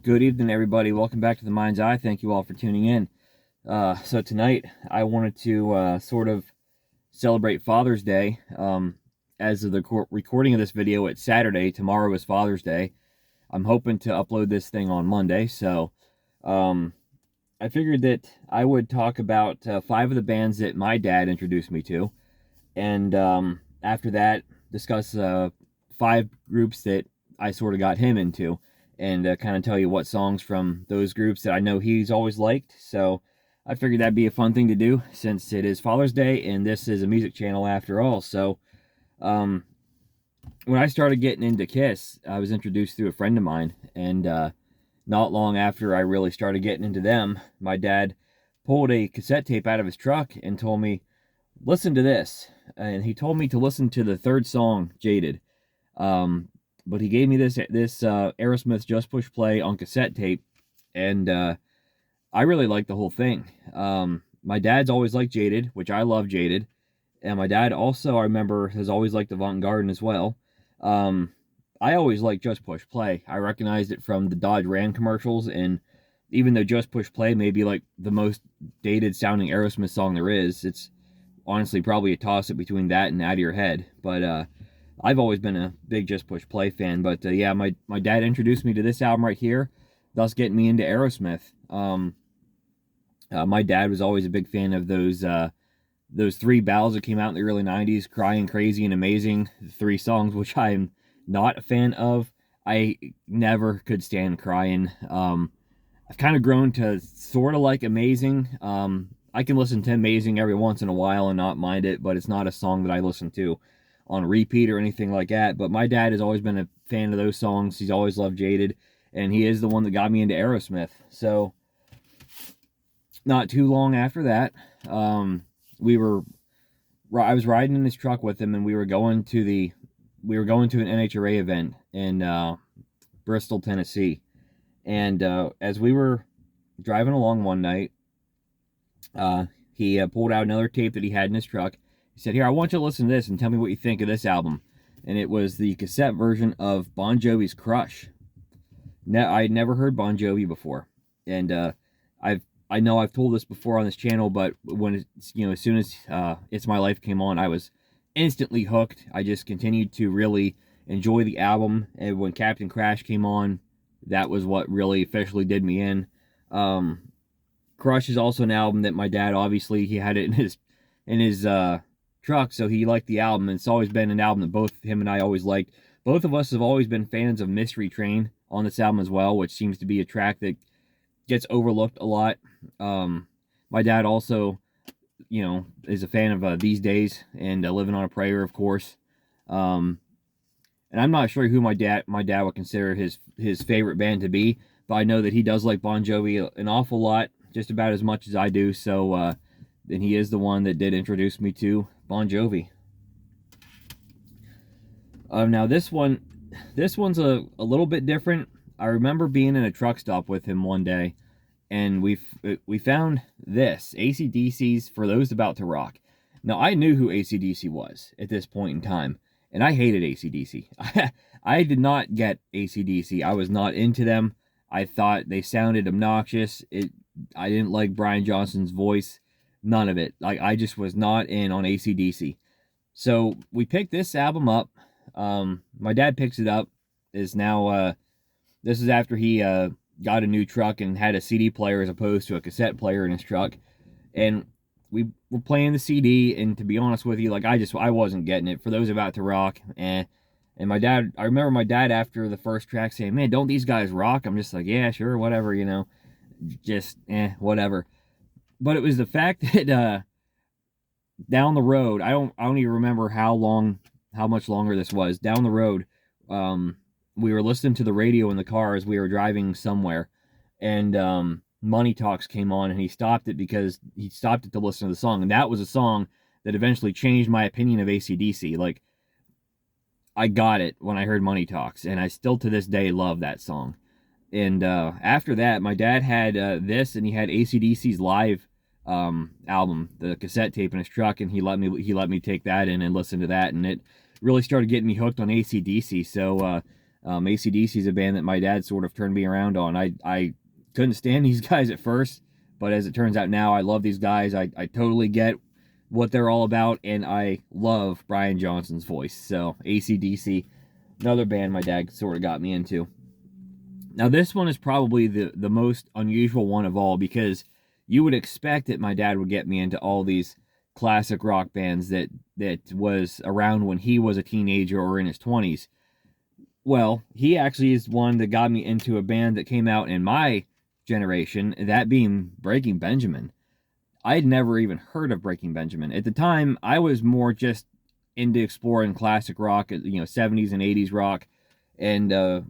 Good evening, everybody. Welcome back to the Mind's Eye. Thank you all for tuning in. So tonight, I wanted to sort of celebrate Father's Day. As of the recording of this video, it's Saturday. Tomorrow is Father's Day. I'm hoping to upload this thing on Monday. So I figured that I would talk about 5 of the bands that my dad introduced me to. And after that, discuss 5 groups that I sort of got him into, and kind of tell you what songs from those groups that I know he's always liked. So I figured that'd be a fun thing to do since it is Father's Day and this is a music channel after all. So when I started getting into Kiss, I was introduced through a friend of mine, and not long after I really started getting into them, my dad pulled a cassette tape out of his truck and told me, listen to this. And he told me to listen to the 3rd song, Jaded. But he gave me this Aerosmith Just Push Play on cassette tape, and I really liked the whole thing. My dad's always liked Jaded, which I love Jaded, and my dad also, I remember, has always liked Avant Garden as well. I always liked Just Push Play. I recognized it from the Dodge Ram commercials, and even though Just Push Play may be like the most dated sounding Aerosmith song there is, it's honestly probably a toss-up between that and Out of Your Head. But I've always been a big Just Push Play fan. But yeah, my dad introduced me to this album right here, thus getting me into Aerosmith. My dad was always a big fan of those 3 ballads that came out in the early 90s, Crying, Crazy, and Amazing, 3 songs, which I'm not a fan of. I never could stand Crying. I've kind of grown to sort of like Amazing. I can listen to Amazing every once in a while and not mind it, but it's not a song that I listen to on repeat or anything like that. But my dad has always been a fan of those songs. He's always loved Jaded, and he is the one that got me into Aerosmith. So not too long after that, I was riding in his truck with him, and we were going to an NHRA event in Bristol, Tennessee. And as we were driving along one night, he pulled out another tape that he had in his truck. He said, here, I want you to listen to this and tell me what you think of this album. And it was the cassette version of Bon Jovi's Crush. Now, I had never heard Bon Jovi before. And I know I've told this before on this channel, but when as soon as It's My Life came on, I was instantly hooked. I just continued to really enjoy the album. And when Captain Crash came on, that was what really officially did me in. Crush is also an album that my dad, obviously, he had it in his truck, so he liked the album, and it's always been an album that both him and I always liked. Both of us have always been fans of Mystery Train on this album as well, which seems to be a track that gets overlooked a lot. My dad also, is a fan of These Days and Living on a Prayer, of course. And I'm not sure who my dad would consider his favorite band to be, but I know that he does like Bon Jovi an awful lot, just about as much as I do. So then he is the one that did introduce me to Bon Jovi. Now this one's a little bit different. I remember being in a truck stop with him one day, and we found this, AC/DC's For Those About to Rock. Now, I knew who AC/DC was at this point in time, and I hated AC/DC. I did not get AC/DC. I was not into them. I thought they sounded obnoxious. I didn't like Brian Johnson's voice. None of it. I just was not in on AC/DC. So we picked this album up. My dad picks it up. This is after he got a new truck and had a CD player as opposed to a cassette player in his truck. And we were playing the CD, and to be honest with you, I wasn't getting it. For Those About to Rock, and my dad, I remember my dad after the first track saying, man, don't these guys rock? I'm just like, yeah, sure, whatever, just whatever. But it was the fact that down the road, I don't even remember how much longer this was. Down the road, we were listening to the radio in the car as we were driving somewhere, and Money Talks came on, and he stopped it because he stopped it to listen to the song, and that was a song that eventually changed my opinion of AC/DC. Like, I got it when I heard Money Talks, and I still to this day love that song. And after that, my dad had this, and he had AC/DC's live album, the cassette tape in his truck, and he let me take that in and listen to that, and it really started getting me hooked on AC/DC. So AC/DC is a band that my dad sort of turned me around on. I couldn't stand these guys at first, but as it turns out now, I love these guys. I totally get what they're all about, and I love Brian Johnson's voice. So AC/DC, another band my dad sort of got me into. Now this one is probably the most unusual one of all, because you would expect that my dad would get me into all these classic rock bands that was around when he was a teenager or in his 20s. Well, he actually is one that got me into a band that came out in my generation, that being Breaking Benjamin. I had never even heard of Breaking Benjamin. At the time, I was more just into exploring classic rock, 70s and 80s rock, and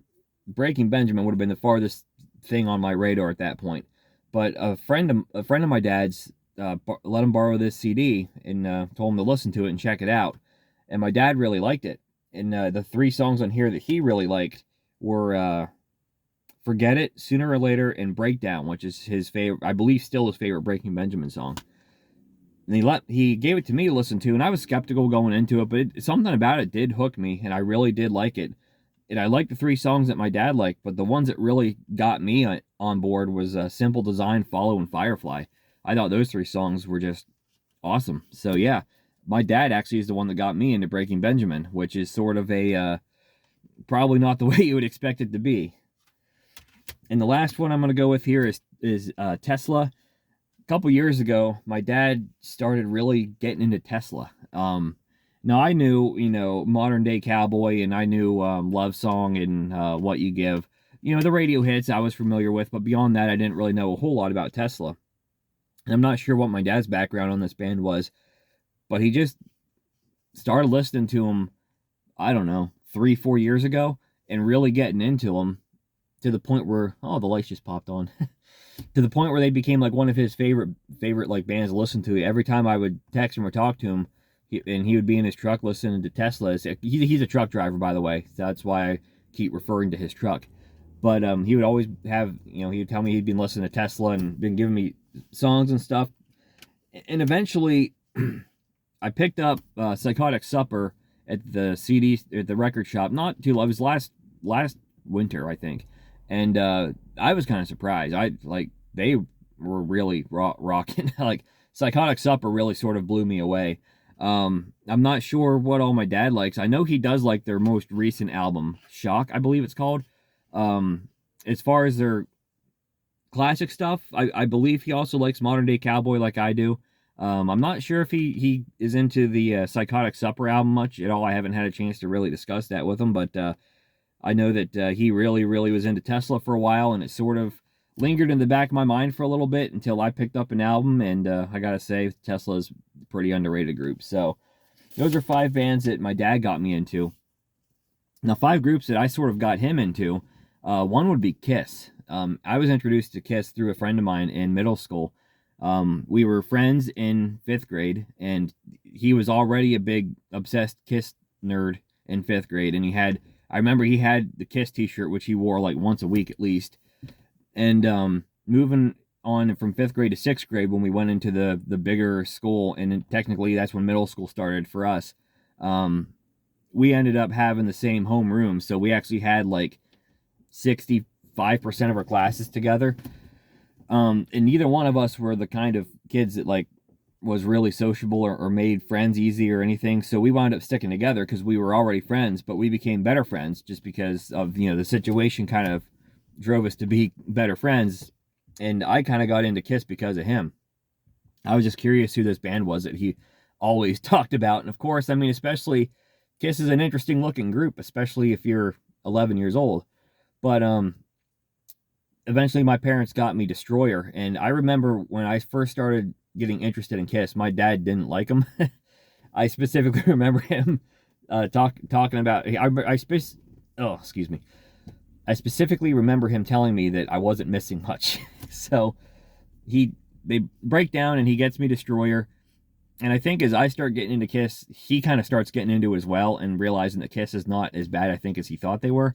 Breaking Benjamin would have been the farthest thing on my radar at that point. But a friend of my dad's let him borrow this CD and told him to listen to it and check it out. And my dad really liked it. And the 3 songs on here that he really liked were Forget It, Sooner or Later, and Breakdown, which is his favorite, I believe still his favorite Breaking Benjamin song. And he gave it to me to listen to, and I was skeptical going into it, but something about it did hook me, and I really did like it. And I liked the 3 songs that my dad liked, but the ones that really got me on board was Simple Design, Follow, and Firefly. I thought those 3 songs were just awesome. So yeah, my dad actually is the one that got me into Breaking Benjamin, which is sort of a probably not the way you would expect it to be. And the last one I'm going to go with here is Tesla. A couple years ago, my dad started really getting into Tesla. Now I knew, Modern Day Cowboy, and I knew Love Song and What You Give. The radio hits I was familiar with, but beyond that, I didn't really know a whole lot about Tesla. And I'm not sure what my dad's background on this band was, but he just started listening to them, I don't know, 3-4 years ago, and really getting into them to the point where, oh, the lights just popped on, to the point where they became like one of his favorite like bands to listen to. Every time I would text him or talk to him, he would be in his truck listening to Teslas. He's a truck driver, by the way. So that's why I keep referring to his truck. But he would always have, he would tell me he'd been listening to Tesla and been giving me songs and stuff. And eventually, I picked up Psychotic Supper at the record shop. Not too long. It was last winter, I think. And I was kind of surprised. They were really rocking. Like, Psychotic Supper really sort of blew me away. I'm not sure what all my dad likes. I know he does like their most recent album, Shock, I believe it's called. As far as their classic stuff, I believe he also likes Modern Day Cowboy like I do. I'm not sure if he is into the Psychotic Supper album much at all. I haven't had a chance to really discuss that with him, but I know that he really, really was into Tesla for a while, and it sort of lingered in the back of my mind for a little bit until I picked up an album, and I gotta say, Tesla is a pretty underrated group. So those are 5 bands that my dad got me into. Now, 5 groups that I sort of got him into. One would be Kiss. I was introduced to Kiss through a friend of mine in middle school. We were friends in 5th grade, and he was already a big, obsessed Kiss nerd in 5th grade, and I remember he had the Kiss t-shirt, which he wore like once a week at least. And moving on from 5th grade to 6th grade, when we went into the bigger school, and technically that's when middle school started for us, we ended up having the same home room, so we actually had like 65% of our classes together. And neither one of us were the kind of kids that like was really sociable or made friends easy or anything. So we wound up sticking together because we were already friends, but we became better friends just because of, the situation kind of drove us to be better friends. And I kind of got into Kiss because of him. I was just curious who this band was that he always talked about. And of course, I mean, especially Kiss is an interesting looking group, especially if you're 11 years old. But eventually my parents got me Destroyer, and I remember when I first started getting interested in Kiss, my dad didn't like them. I specifically remember him talking about. I specifically remember him telling me that I wasn't missing much. So they break down, and he gets me Destroyer. And I think as I start getting into Kiss, he kind of starts getting into it as well, and realizing that Kiss is not as bad, I think, as he thought they were.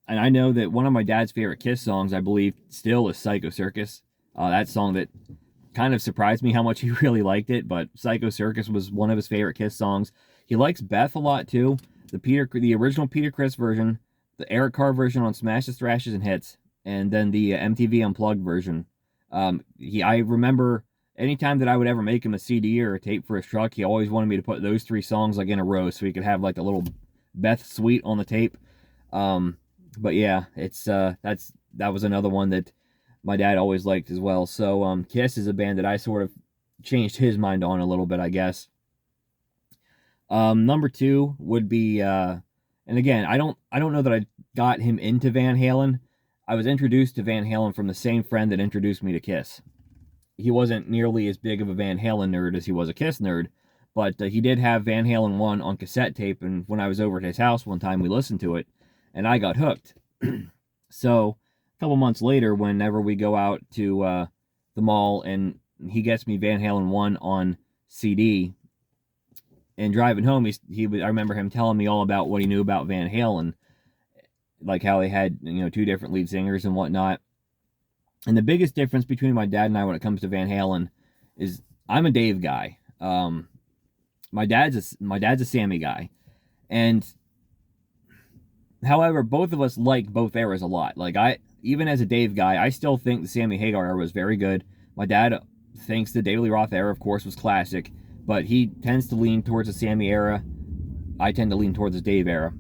And I know that one of my dad's favorite Kiss songs, I believe, still is Psycho Circus. That song that kind of surprised me how much he really liked it, but Psycho Circus was one of his favorite Kiss songs. He likes Beth a lot, too, the original Peter Criss version, the Eric Carr version on Smashes, Thrashes, and Hits, and then the MTV Unplugged version. I remember anytime that I would ever make him a CD or a tape for his truck, he always wanted me to put those 3 songs like in a row so he could have like a little Beth suite on the tape. But yeah, it's that was another one that my dad always liked as well. So Kiss is a band that I sort of changed his mind on a little bit, I guess. Number 2 would be and again, I don't know that I got him into Van Halen. I was introduced to Van Halen from the same friend that introduced me to Kiss. He wasn't nearly as big of a Van Halen nerd as he was a Kiss nerd, but he did have Van Halen 1 on cassette tape, and when I was over at his house one time, we listened to it, and I got hooked. So a couple months later, whenever we go out to the mall and he gets me Van Halen 1 on CD, and driving home, I remember him telling me all about what he knew about Van Halen, like how they had 2 different lead singers and whatnot. And the biggest difference between my dad and I when it comes to Van Halen is I'm a Dave guy. My dad's a Sammy guy, and however, both of us like both eras a lot. Like even as a Dave guy, I still think the Sammy Hagar era was very good. My dad thinks the David Lee Roth era, of course, was classic, but he tends to lean towards the Sammy era. I tend to lean towards the Dave era.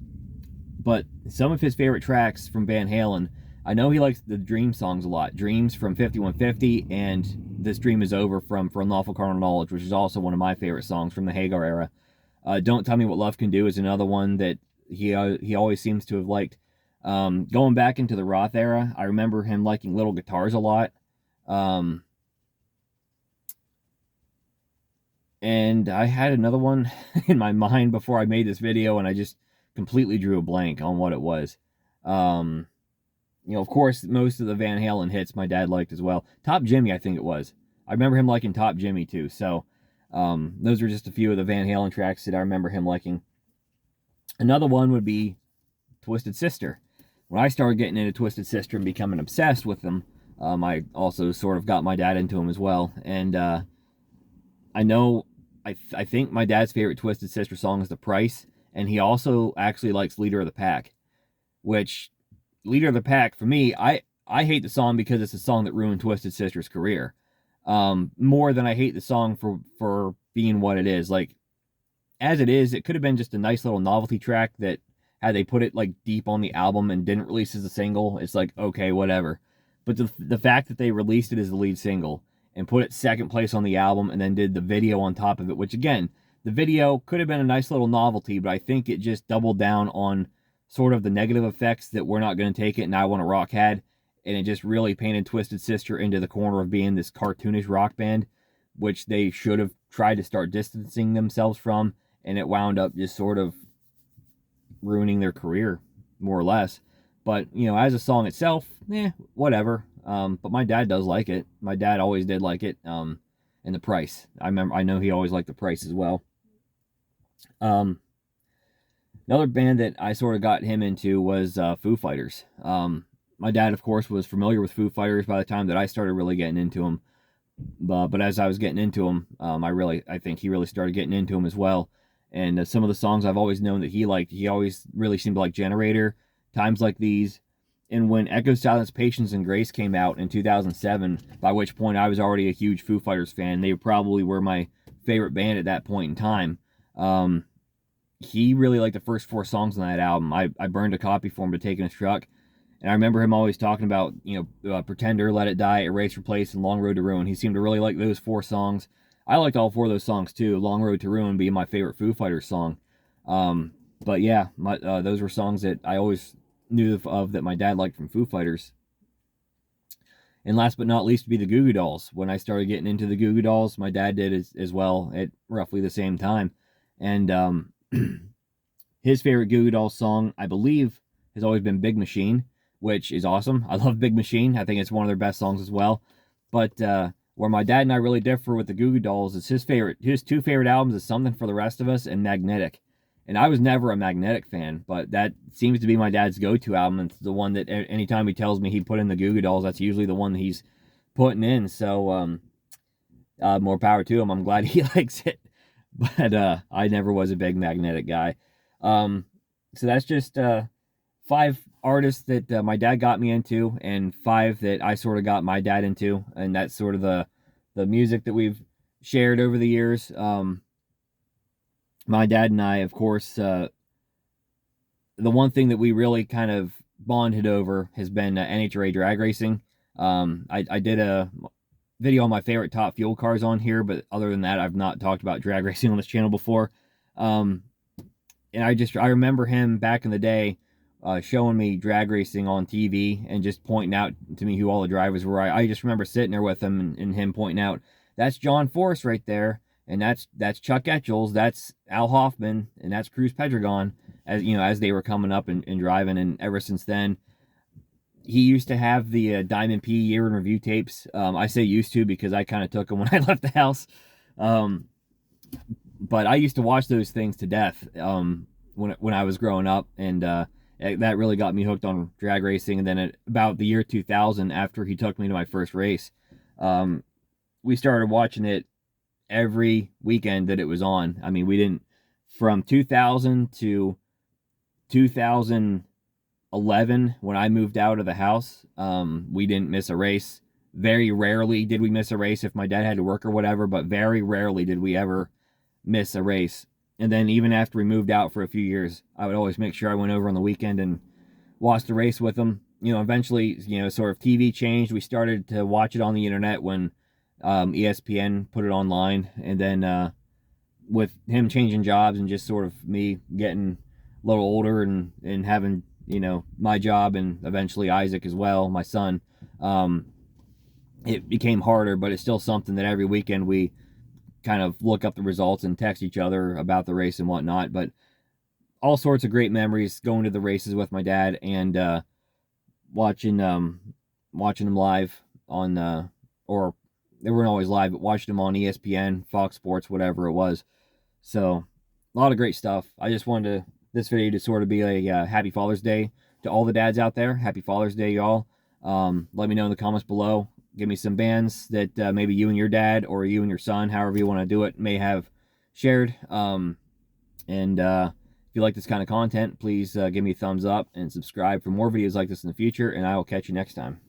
But some of his favorite tracks from Van Halen, I know he likes the Dream songs a lot. Dreams from 5150 and This Dream Is Over from For Unlawful Carnal Knowledge, which is also one of my favorite songs from the Hagar era. Don't Tell Me What Love Can Do is another one that he always seems to have liked. Going back into the Roth era, I remember him liking Little Guitars a lot. And I had another one in my mind before I made this video, and I just completely drew a blank on what it was. Of course, most of the Van Halen hits my dad liked as well. Top Jimmy, I think it was. I remember him liking Top Jimmy too. So those are just a few of the Van Halen tracks that I remember him liking. Another one would be Twisted Sister. When I started getting into Twisted Sister and becoming obsessed with them, I also sort of got my dad into them as well. And I think my dad's favorite Twisted Sister song is The Price, and he also actually likes Leader of the Pack, which Leader of the Pack, for me, I hate the song because it's a song that ruined Twisted Sister's career. More than I hate the song for being what it is. Like, as it is, it could have been just a nice little novelty track that had they put it like deep on the album and didn't release as a single, it's like, okay, whatever. But the fact that they released it as the lead single and put it second place on the album and then did the video on top of it, which again, the video could have been a nice little novelty, but I think it just doubled down on sort of the negative effects that We're Not Gonna Take It and I Want to Rock had, and it just really painted Twisted Sister into the corner of being this cartoonish rock band, which they should have tried to start distancing themselves from, and it wound up just sort of ruining their career, more or less. But, as a song itself, whatever. But my dad does like it. My dad always did like it. And The Price. I know he always liked The Price as well. Another band that I sort of got him into was Foo Fighters. My dad, of course, was familiar with Foo Fighters by the time that I started really getting into them. But as I was getting into them, I think he really started getting into them as well. And some of the songs I've always known that he liked, he always really seemed to like Generator, Times Like These. And when Echo, Silence, Patience, and Grace came out in 2007, by which point I was already a huge Foo Fighters fan, they probably were my favorite band at that point in time. He really liked the first 4 songs on that album. I burned a copy for him to take in his truck. And I remember him always talking about, Pretender, Let It Die, Erase, Replace, and Long Road to Ruin. He seemed to really like those 4 songs. I liked all 4 of those songs too, Long Road to Ruin being my favorite Foo Fighters song. But yeah, those were songs that I always knew of that my dad liked from Foo Fighters. And last but not least would be the Goo Goo Dolls. When I started getting into the Goo Goo Dolls, my dad did as well at roughly the same time. And his favorite Goo Goo Dolls song, I believe, has always been Big Machine, which is awesome. I love Big Machine. I think it's one of their best songs as well. But where my dad and I really differ with the Goo Goo Dolls is his 2 favorite albums is Something for the Rest of Us and Magnetic. And I was never a Magnetic fan, but that seems to be my dad's go-to album. It's the one that anytime he tells me he put in the Goo Goo Dolls, that's usually the one that he's putting in. So more power to him. I'm glad he likes it. But I never was a big Magnetic guy. So that's just 5 artists that my dad got me into, and 5 that I sort of got my dad into, and that's sort of the music that we've shared over the years. My dad and I, of course, the one thing that we really kind of bonded over has been NHRA drag racing. I did a video on my favorite top fuel cars on here, but other than that, I've not talked about drag racing on this channel before. And I remember him back in the day showing me drag racing on TV and just pointing out to me who all the drivers were. I just remember sitting there with him and him pointing out, that's John Force right there, and that's Chuck Etchells, that's Al Hoffman, and that's Cruz Pedregon, as you know, as they were coming up and driving. And ever since then, he used to have the Diamond P year in review tapes. I say used to because I kind of took them when I left the house. But I used to watch those things to death when I was growing up, and that really got me hooked on drag racing. And then at about the year 2000, after he took me to my first race, we started watching it every weekend that it was on. I mean, we didn't, from 2000 to 2011, when I moved out of the house, we didn't miss a race. Very rarely did we miss a race if my dad had to work or whatever, but very rarely did we ever miss a race. And then even after we moved out for a few years, I would always make sure I went over on the weekend and watched the race with them. You know, eventually, you know, sort of TV changed. We started to watch it on the internet when ESPN put it online. And then with him changing jobs and just sort of me getting a little older and having, you know, my job, and eventually Isaac as well, my son, it became harder, but it's still something that every weekend we kind of look up the results and text each other about the race and whatnot. But all sorts of great memories going to the races with my dad, and watching them live on or they weren't always live, but watching them on ESPN, Fox Sports, whatever it was. So a lot of great stuff. I just wanted this video to sort of be a happy Father's Day to all the dads out there. Happy Father's Day, y'all. Let me know in the comments below. Give me some bands that maybe you and your dad, or you and your son, however you want to do it, may have shared. If you like this kind of content, please give me a thumbs up and subscribe for more videos like this in the future, and I will catch you next time.